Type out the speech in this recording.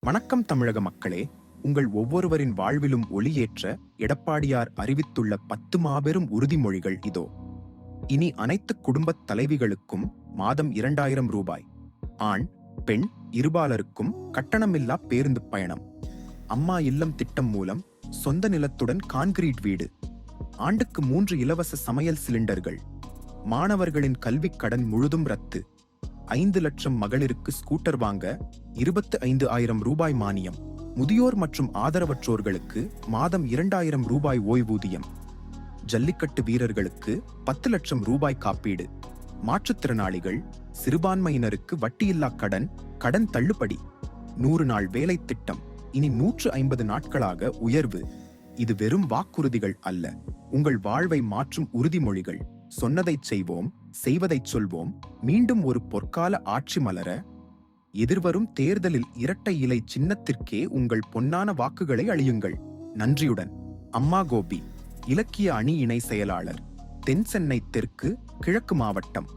வணக்கம் தமிழக மக்களே. உங்கள் ஒவ்வொருவரின் வாழ்விலும் ஒளியேற்ற எடப்பாடியார் அறிவித்துள்ள 10 மாபெரும் உறுதிமொழிகள் இதோ. இனி அனைத்து குடும்பத் தலைவிகளுக்கும் மாதம் 2000 ரூபாய். ஆண் பெண் இருபாலருக்கும் கட்டணமில்லா பேருந்து பயணம். அம்மா இல்லம் திட்டம் மூலம் சொந்த நிலத்துடன் கான்கிரீட் வீடு. ஆண்டுக்கு 3 இலவச சமையல் சிலிண்டர்கள். மாணவர்களின் கல்விக் கடன் முழுதும் ரத்து. 5 லட்சம் மகளிருக்கு ஸ்கூட்டர் வாங்க 25,000 ரூபாய் மானியம். முதியோர் மற்றும் ஆதரவற்றோர்களுக்கு மாதம் 2000 ரூபாய் ஓய்வூதியம். ஜல்லிக்கட்டு வீரர்களுக்கு 10 லட்சம் ரூபாய் காப்பீடு. மாற்றுத்திறனாளிகள் சிறுபான்மையினருக்கு வட்டியில்லா கடன் தள்ளுபடி. 100 நாள் வேலை திட்டம் இனி 150 நாட்களாக உயர்வு. இது வெறும் வாக்குறுதிகள் அல்ல, உங்கள் வாழ்வை மாற்றும் உறுதிமொழிகள். சொன்னதைச் செய்வோம், செய்வதைச் சொல்வோம். மீண்டும் ஒரு பொற்கால ஆட்சி மலர. எதிர்வரும் தேர்தலில் இரட்டை இலை சின்னத்திற்கே உங்கள் பொன்னான வாக்குகளை அளியுங்கள். நன்றியுடன், அம்மா கோபி, இலக்கிய அணி இணை செயலாளர், தென் சென்னை தெற்கு கிழக்கு மாவட்டம்.